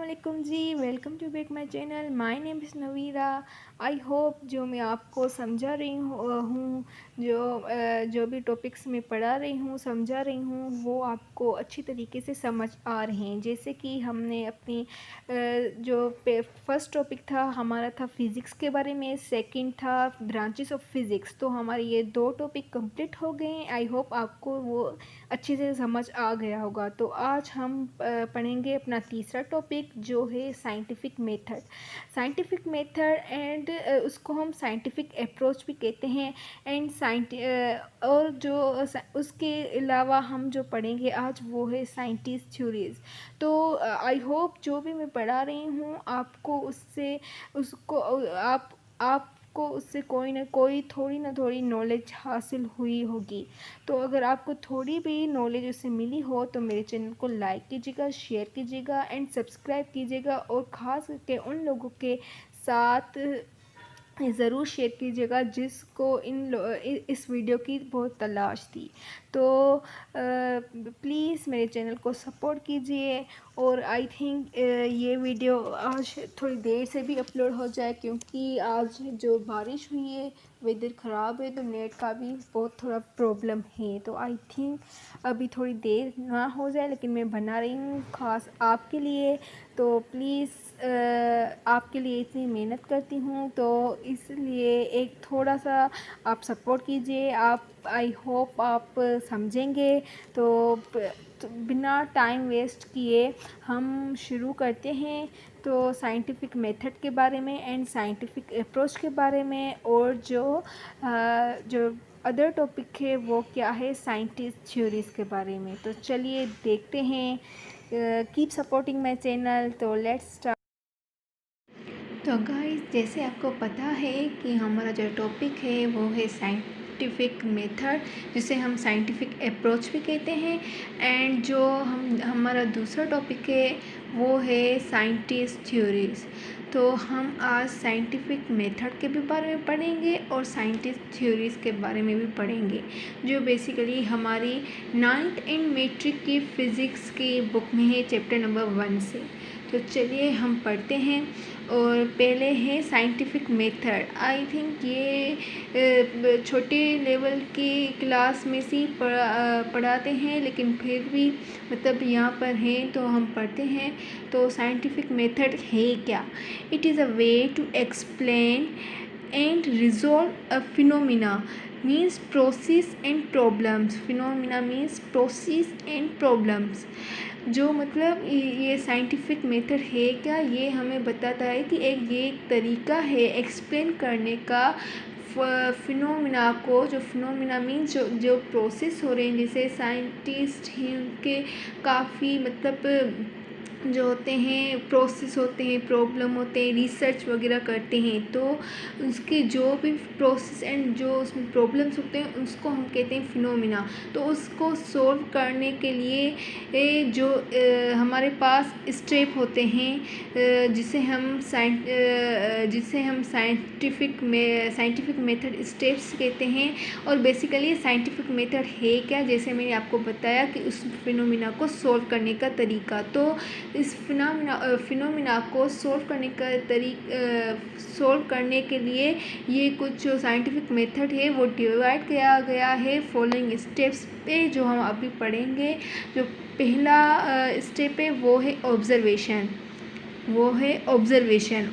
वालेकुम जी, welcome to back my channel. My name is Navira. I hope जो मैं आपको समझा रही हूँ जो भी टॉपिक्स मैं पढ़ा रही हूँ समझा रही हूँ वो आपको अच्छी तरीके से समझ आ रहे हैं। जैसे कि हमने अपनी जो फर्स्ट टॉपिक था हमारा था फ़िज़िक्स के बारे में, सेकंड था ब्रांचेस ऑफ फ़िज़िक्स। तो हमारे ये 2 टॉपिक कंप्लीट हो गए हैं। आई होप आपको वो अच्छे से समझ आ गया होगा। तो आज हम पढ़ेंगे अपना तीसरा टॉपिक जो है scientific method. Scientific method and उसको हम साइंटिफिक अप्रोच भी कहते हैं। एंड और जो उसके अलावा हम जो पढ़ेंगे आज वो है साइंटिस्ट थ्योरीज। तो आई होप जो भी मैं पढ़ा रही हूँ आपको उससे उसको आपको उससे कोई ना थोड़ी नॉलेज हासिल हुई होगी। तो अगर आपको थोड़ी भी नॉलेज उससे मिली हो तो मेरे चैनल को लाइक कीजिएगा, शेयर कीजिएगा एंड सब्सक्राइब कीजिएगा। और ख़ास करके उन लोगों के साथ ज़रूर शेयर कीजिएगा जिसको इस वीडियो की बहुत तलाश थी। तो प्लीज़ मेरे चैनल को सपोर्ट कीजिए। और आई थिंक ये वीडियो आज थोड़ी देर से भी अपलोड हो जाए क्योंकि आज जो बारिश हुई है, वेदर ख़राब है, तो नेट का भी बहुत थोड़ा प्रॉब्लम है। तो आई थिंक अभी थोड़ी देर ना हो जाए, लेकिन मैं बना रही हूँ ख़ास आपके लिए। तो प्लीज़ आपके लिए इतनी मेहनत करती हूँ तो इसलिए एक थोड़ा सा आप सपोर्ट कीजिए। आप आई होप आप समझेंगे। तो बिना टाइम वेस्ट किए हम शुरू करते हैं। तो साइंटिफिक मेथड के बारे में एंड साइंटिफिक अप्रोच के बारे में, और जो अदर टॉपिक है वो क्या है साइंटिस्ट थ्योरीज़ के बारे में। तो चलिए देखते हैं। Keep supporting my channel. तो लेट्स स्टार्ट। तो गाइस, जैसे आपको पता है कि हमारा जो टॉपिक है वो है साइंटिफिक मेथड, जिसे हम साइंटिफिक अप्रोच भी कहते हैं। एंड जो हमारा दूसरा टॉपिक है वो है साइंटिस्ट थ्योरीज़। तो हम आज साइंटिफिक मेथड के भी बारे में पढ़ेंगे और साइंटिस्ट थ्योरीज़ के बारे में भी पढ़ेंगे, जो बेसिकली हमारी 9th एंड मैट्रिक की फ़िज़िक्स की बुक में है, चैप्टर नंबर 1 से। तो चलिए हम पढ़ते हैं। और पहले है साइंटिफिक मेथड। आई थिंक ये छोटे लेवल की क्लास में से पढ़ाते हैं, लेकिन फिर भी मतलब यहाँ पर हैं तो हम पढ़ते हैं। तो साइंटिफिक मेथड है क्या? It is a way to explain and resolve a phenomena means process and problems. Phenomena means process and problems. जो मतलब ये साइंटिफिक मेथड है क्या, ये हमें बताता है कि ये एक तरीका है एक्सप्लेन करने का फिनोमिना को। जो फिनोमिना मीन्स जो प्रोसेस हो रहे हैं, जैसे साइंटिस्ट ही उनके काफ़ी मतलब जो होते हैं प्रोसेस होते हैं, प्रॉब्लम होते हैं, रिसर्च वगैरह करते हैं। तो उसके जो भी प्रोसेस एंड जो उसमें प्रॉब्लम्स होते हैं उसको हम कहते हैं फिनोमिना। तो उसको सॉल्व करने के लिए जो हमारे पास स्टेप होते हैं जिसे हम साइंटिफिक मेथड स्टेप्स कहते हैं। और बेसिकली साइंटिफिक मेथड है क्या, जैसे मैंने आपको बताया कि उस फिनोमिना को सॉल्व करने का तरीका। तो इस फिनोमिना को सॉल्व करने के लिए ये कुछ जो साइंटिफिक मेथड है वो डिवाइड किया गया है फॉलोइंग स्टेप्स पे, जो हम अभी पढ़ेंगे। जो पहला स्टेप है वो है observation.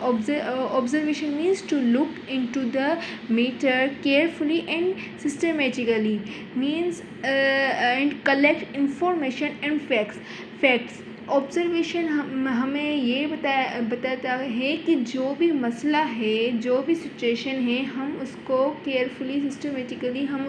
Observation means to look into the matter carefully and systematically, means and collect information and facts. Observation हमें ये बताता है कि जो भी मसला है, जो भी सिचुएशन है, हम उसको केयरफुली सिस्टमेटिकली हम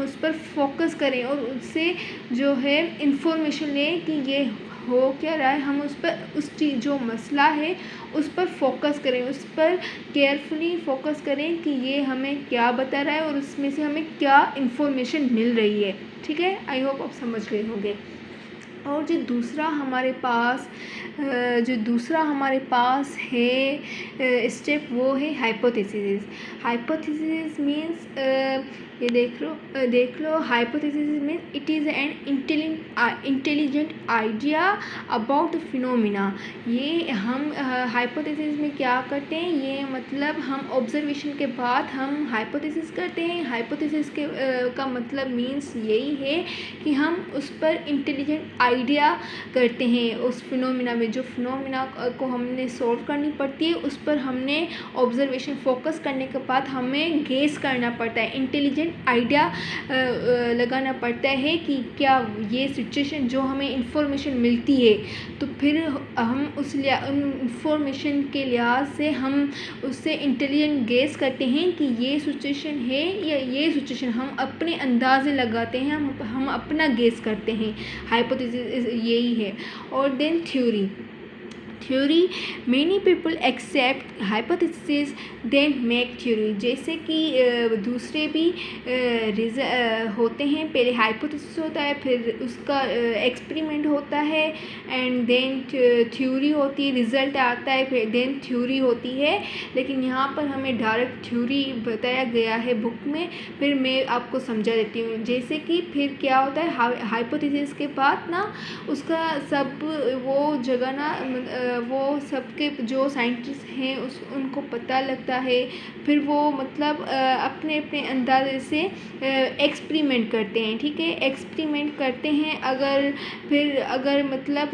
उस पर फोकस करें और उससे जो है इंफॉर्मेशन लें कि ये हो क्या रहा है। हम उस चीज़ जो मसला है उस पर फोकस करें, उस पर केयरफुली फोकस करें कि ये हमें क्या बता रहा है और उसमें से हमें क्या इंफॉर्मेशन मिल रही है। ठीक है, आई होप आप समझ गए होंगे। और जो दूसरा हमारे पास है स्टेप, वो है हाइपोथेसिस। हाइपोथेसिस मीन्स ये देख लो hypothesis means it is an intelligent idea about the phenomena. ये हम हाइपोथेसिस में क्या करते हैं, ये मतलब हम ऑब्जर्वेशन के बाद हम हाइपोथेसिस करते हैं। हाइपोथेसिस का मतलब मीन्स यही है कि हम उस पर इंटेलिजेंट आइडिया करते हैं। उस फिनोमिना में, जो फिनोमिना को हमने सॉल्व करनी पड़ती है, उस पर हमने ऑब्जर्वेशन फोकस करने के बाद हमें गेस करना पड़ता है, इंटेलिजेंट आइडिया लगाना पड़ता है कि क्या ये सिचुएशन, जो हमें इंफॉर्मेशन मिलती है, तो फिर हम उन इंफॉर्मेशन के लिहाज से हम उससे इंटेलिजेंट गेस करते हैं कि ये सिचुएशन है या ये सिचुएशन, हम अपने अंदाज़े लगाते हैं, हम अपना गेस करते हैं। हाइपोथेसिस यही है। और then theory many people accept hypothesis then make theory. जैसे कि दूसरे भी होते हैं, पहले हाइपोथेसिस होता है, फिर उसका एक्सपेरिमेंट होता है, एंड देन थ्योरी होती है, रिज़ल्ट आता है, फिर देन थ्योरी होती है। लेकिन यहाँ पर हमें डायरेक्ट थ्योरी बताया गया है बुक में। फिर मैं आपको समझा देती हूँ। जैसे कि फिर क्या होता है, हाइपोथेसिस के बाद ना उसका सब वो जगह ना वो सबके जो साइंटिस्ट हैं उनको पता लगता है। फिर वो मतलब अपने अपने अंदाजे से एक्सपेरिमेंट करते हैं, ठीक है, एक्सपेरिमेंट करते हैं। अगर मतलब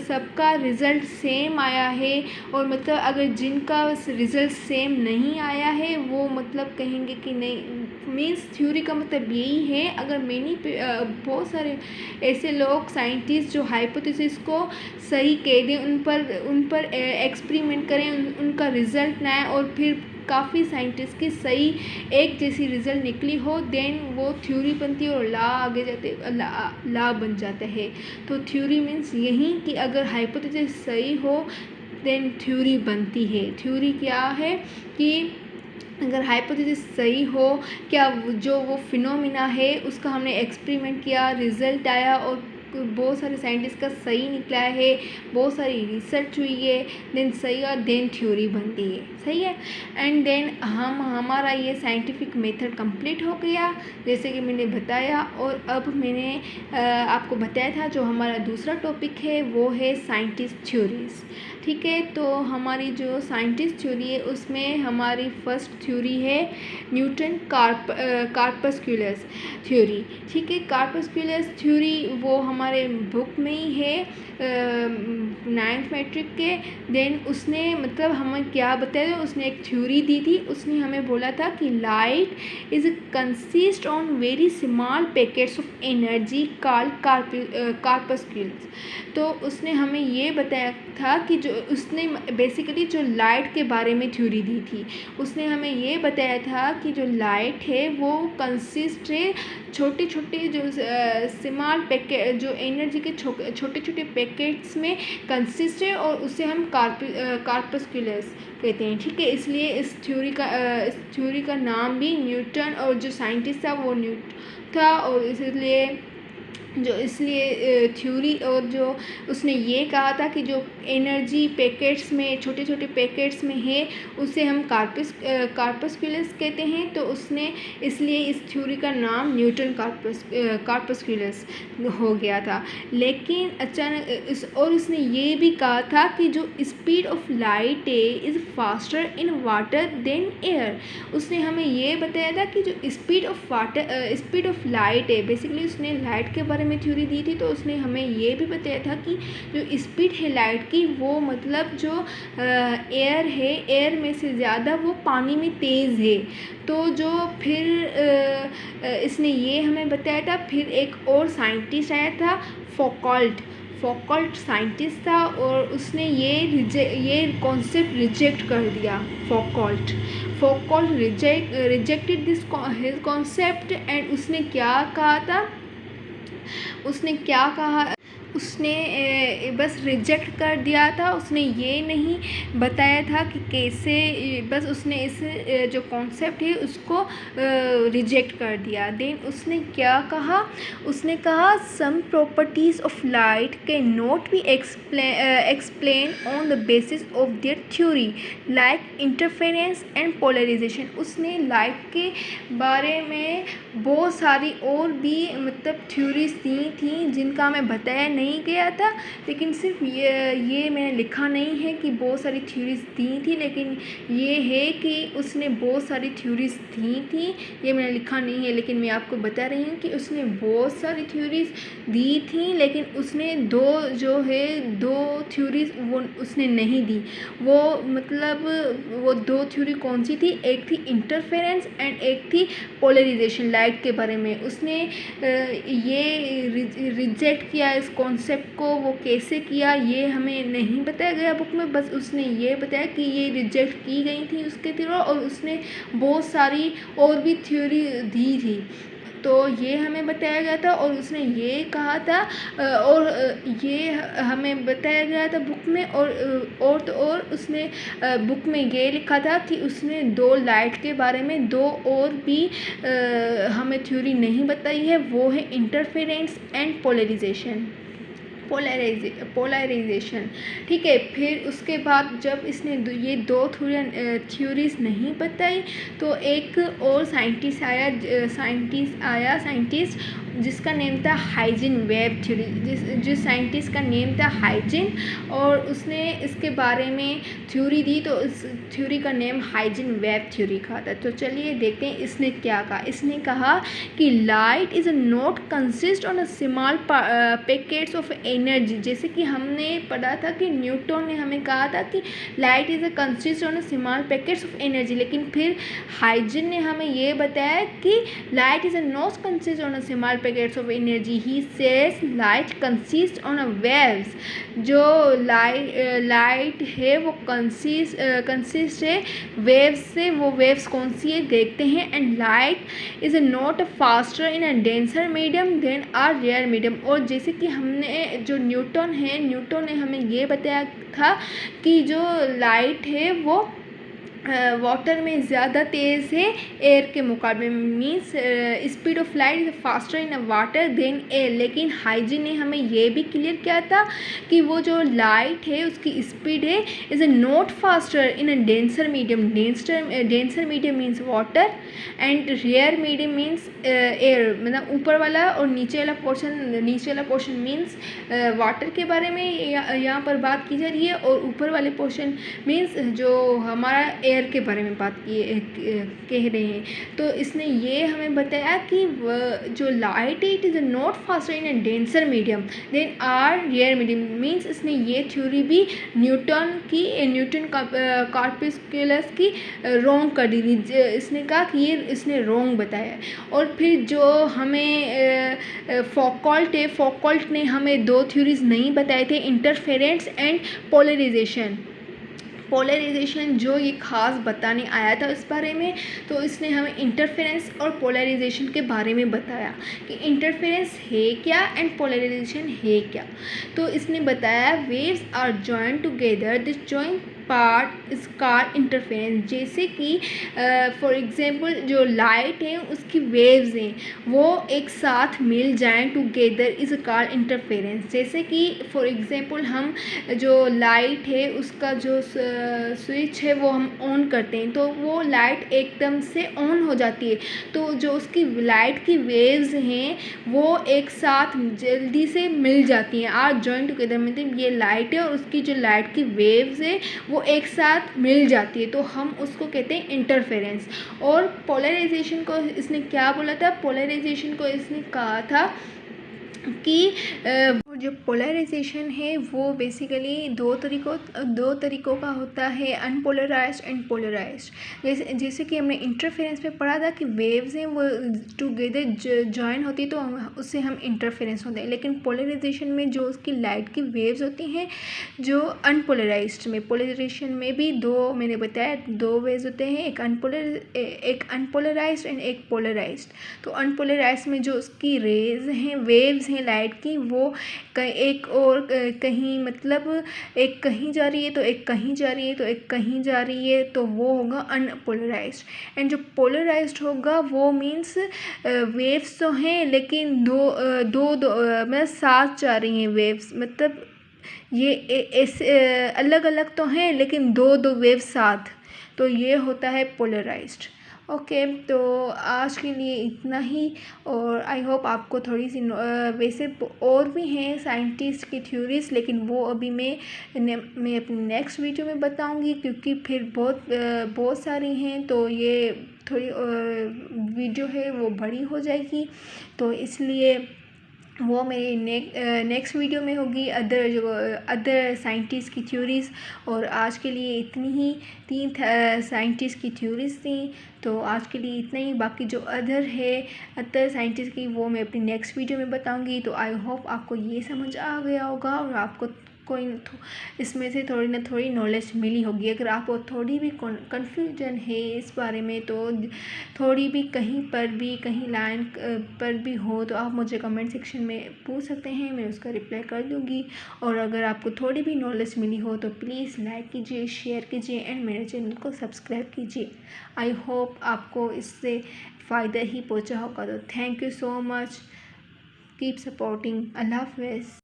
सबका रिज़ल्ट सेम आया है, और मतलब अगर जिनका रिज़ल्ट सेम नहीं आया है, वो मतलब कहेंगे कि नहीं, मीन्स थ्योरी का मतलब यही है, अगर बहुत सारे ऐसे लोग साइंटिस्ट जो हाइपोथेसिस को सही कह दें, उन पर एक्सपेरिमेंट करें, उनका रिज़ल्ट ना आए, और फिर काफ़ी साइंटिस्ट की सही एक जैसी रिज़ल्ट निकली हो, देन वो थ्योरी बनती है और लॉ बन जाता है। तो थ्योरी मीन्स यही कि अगर हाइपोथेसिस सही हो देन थ्योरी बनती है। थ्योरी क्या है कि अगर हाइपोथेसिस सही हो, क्या जो वो फिनोमिना है उसका हमने एक्सपेरिमेंट किया, रिज़ल्ट आया, और बहुत सारे साइंटिस्ट का सही निकला है, बहुत सारी रिसर्च हुई है, देन सही, और देन थ्योरी बनती है, सही है। एंड देन हमारा ये साइंटिफिक मेथड कंप्लीट हो गया, जैसे कि मैंने बताया। और अब मैंने आपको बताया था जो हमारा दूसरा टॉपिक है वो है साइंटिस्ट थ्योरीज, ठीक है। तो हमारी जो साइंटिस्ट थ्योरी है उसमें हमारी फर्स्ट थ्योरी है न्यूटन कार्पस्कुलस थ्योरी, ठीक है। कार्पस्कुलस थ्योरी वो हमारे बुक में ही है 9th मैट्रिक के। देन उसने मतलब हमें क्या बताया, उसने एक थ्योरी दी थी। उसने हमें बोला था कि light is consist on very small packets of energy called corpuscles. तो उसने हमें ये बताया था कि जो उसने बेसिकली जो लाइट के बारे में थ्योरी दी थी, उसने हमें ये बताया था कि जो लाइट है वो कंसिस्ट है छोटे छोटे जो स्मॉल पैकेट, जो एनर्जी के छोटे छोटे पैकेट्स में कंसिस्ट है, और उसे हम कार्पस्कुलस कहते हैं, ठीक है। इसलिए इस थ्योरी का नाम भी न्यूटन, और जो साइंटिस्ट था वो न्यूटन था, और इसलिए थ्योरी, और जो उसने ये कहा था कि जो एनर्जी पैकेट्स में, छोटे छोटे पैकेट्स में है, उसे हम कार्पस्कुलस कहते हैं। तो उसने इसलिए इस थ्योरी का नाम न्यूटन कार्पस्कुलस हो गया था। लेकिन अचानक और उसने ये भी कहा था कि जो स्पीड ऑफ लाइट है is faster in water than air. उसने हमें ये बताया था कि जो स्पीड ऑफ लाइट है, बेसिकली उसने लाइट के बारे में थ्योरी दी थी। तो उसने हमें ये भी बताया था कि जो स्पीड है लाइट की, वो मतलब जो एयर है, एयर में से ज़्यादा वो पानी में तेज़ है। तो जो फिर इसने ये हमें बताया था। फिर एक और साइंटिस्ट आया था, फौकॉल्ट साइंटिस्ट था, और उसने ये कॉन्सेप्ट रिजेक्ट कर दिया। Foucault rejected this concept, and उसने क्या कहा था, उसने बस रिजेक्ट कर दिया था। उसने ये नहीं बताया था कि कैसे, बस उसने इस जो कॉन्सेप्ट है उसको रिजेक्ट कर दिया। देन उसने क्या कहा, उसने कहा some properties of light can not be explain on the basis of their theory like interference and polarisation. उसने लाइट के बारे में बहुत सारी और भी मतलब थ्योरीज दी थी जिनका हमें बताया नहीं गया था, लेकिन सिर्फ ये मैंने लिखा नहीं है कि बहुत सारी थ्योरीज दी थी, लेकिन ये है कि उसने बहुत सारी थ्योरीज दी थी। ये मैंने लिखा नहीं है, लेकिन मैं आपको बता रही हूँ कि उसने बहुत सारी थ्योरीज दी थी, लेकिन उसने दो थ्योरीज वो उसने नहीं दी। वो मतलब वो दो थ्योरी कौन सी थी, एक थी इंटरफेरेंस एंड एक थी पोलराइजेशन लाइट के बारे में। उसने ये रिजेक्ट किया इस कॉन्सेप्ट को। वो कैसे किया ये हमें नहीं बताया गया बुक में, बस उसने ये बताया कि ये रिजेक्ट की गई थी उसके थ्रू, और उसने बहुत सारी और भी थ्योरी दी थी, तो ये हमें बताया गया था। और उसने ये कहा था और ये हमें बताया गया था बुक में। और तो और उसने बुक में ये लिखा था कि उसने दो लाइट के बारे में दो और भी हमें थ्योरी नहीं बताई है, वो है इंटरफेरेंस एंड पोलराइजेशन। ठीक है, फिर उसके बाद जब इसने ये दो थ्योरीज नहीं बताई, तो एक और साइंटिस्ट जिसका नेम था हाइजिन वेब थ्योरी, जिस साइंटिस्ट का नेम था हाइजिन, और उसने इसके बारे में थ्योरी दी, तो इस थ्योरी का नेम हाइजिन वेब थ्योरी का था। तो चलिए देखते हैं इसने क्या कहा। इसने कहा कि light is not consist on a small packets of energy. जैसे कि हमने पढ़ा था कि न्यूटन ने हमें कहा था कि light is a consist on a small packets of energy, लेकिन फिर हाइजिन ने हमें ये बताया कि light is not consist on a small packets of energy. He says light consist on a waves. जो लाइट है वो कंसिस्ट है वेव्स से। वो वेव्स कौन सी है देखते हैं। And light is not faster in a denser medium than or rarer medium. और जैसे कि हमने जो न्यूटन ने हमें ये बताया था कि जो लाइट है वो वाटर में ज़्यादा तेज़ है एयर के मुकाबले, means speed of light is faster in water than air. लेकिन हाइजिन ने हमें ये भी क्लियर किया था कि वो जो लाइट है उसकी स्पीड है is not faster in a denser medium. Denser medium means water and rarer medium means air, मतलब ऊपर वाला और नीचे वाला पोर्शन मीन्स वाटर के बारे में यहाँ पर बात की जा रही है, और ऊपर वाले पोर्शन मीन्स जो हमारा एयर के बारे में बात कह रहे हैं। तो इसने ये हमें बताया कि जो लाइट है it is not faster in a denser medium than or rarer medium. Means इसने ये थ्योरी भी न्यूटन कॉर्पस्कुलस की रॉन्ग कर दी थी। इसने कहा कि ये इसने रॉन्ग बताया। और फिर जो हमें फौकॉल्ट ने हमें दो थ्योरीज नहीं बताए थे, इंटरफेरेंस एंड पोलराइजेशन। जो ये ख़ास बताने आया था इस बारे में, तो इसने हमें इंटरफेरेंस और पोलराइजेशन के बारे में बताया कि इंटरफेरेंस है क्या एंड पोलराइजेशन है क्या। तो इसने बताया waves are joint together, this joint part is called interference. जैसे कि फॉर एग्जांपल जो लाइट है उसकी वेव्स हैं वो एक साथ मिल जाएं टुगेदर इज कॉल्ड इंटरफेरेंस। जैसे कि फॉर एग्जांपल हम जो लाइट है उसका जो स्विच है वो हम ऑन करते हैं, तो वो लाइट एकदम से ऑन हो जाती है। तो जो उसकी लाइट की वेव्स हैं वो एक साथ जल्दी से मिल जाती हैं, आर जॉइन टुगेदर। मतलब ये लाइट है और उसकी जो लाइट की वेव्स है वो एक साथ मिल जाती है, तो हम उसको कहते हैं इंटरफेरेंस। और पोलराइजेशन को इसने क्या बोला था, पोलराइजेशन को इसने कहा था कि जो पोलराइजेशन है वो बेसिकली दो तरीक़ों का होता है, अनपोलराइज्ड एंड पोलराइज्ड। जैसे कि हमने इंटरफेरेंस में पढ़ा था कि वेव्स हैं वो टुगेदर जॉइन होती है तो उससे हम इंटरफेरेंस होते हैं। लेकिन पोलराइजेशन में जो उसकी लाइट की वेव्स होती हैं जो अनपोलराइज्ड में, पोलराइजेशन में भी दो मैंने बताया दो वेव्स होते हैं, एक अनपोलराइज्ड एंड एक पोलराइज्ड। तो अनपोलराइज्ड में जो उसकी रेज हैं वेव्स हैं लाइट की वो एक और कहीं, मतलब एक कहीं जा रही है तो एक कहीं जा रही है तो एक कहीं जा रही है, तो वो होगा अनपोलराइज्ड। एंड जो पोलराइज्ड होगा वो मीन्स वेव्स तो हैं लेकिन मतलब साथ जा रही हैं वेव्स, मतलब ये ऐसे अलग अलग तो हैं लेकिन दो दो वेव साथ, तो ये होता है पोलराइज्ड। ओके, तो आज के लिए इतना ही। और आई होप आपको थोड़ी सी वैसे और भी हैं साइंटिस्ट की थ्योरीज, लेकिन वो अभी मैं अपनी नेक्स्ट वीडियो में बताऊंगी, क्योंकि फिर बहुत सारी हैं, तो ये थोड़ी वीडियो है वो बड़ी हो जाएगी, तो इसलिए वो मेरी नेक्स्ट वीडियो में होगी, अदर साइंटिस्ट की थ्योरीज़। और आज के लिए इतनी ही, 3 साइंटिस्ट की थ्योरीज़ थी, तो आज के लिए इतना ही। बाकी जो अदर साइंटिस्ट की वो मैं अपनी नेक्स्ट वीडियो में बताऊंगी। तो आई होप आपको ये समझ आ गया होगा और आपको इसमें से थोड़ी ना थोड़ी नॉलेज मिली होगी। अगर आपको थोड़ी भी कन्फ्यूजन है इस बारे में, तो थोड़ी भी कहीं लाइन पर भी हो, तो आप मुझे कमेंट सेक्शन में पूछ सकते हैं, मैं उसका रिप्लाई कर दूँगी। और अगर आपको थोड़ी भी नॉलेज मिली हो तो प्लीज़ लाइक कीजिए, शेयर कीजिए एंड मेरे चैनल को सब्सक्राइब कीजिए। आई होप आपको इससे फ़ायदा ही पहुँचा होगा। तो thank you so much, keep supporting. Allah हाफ़िज़।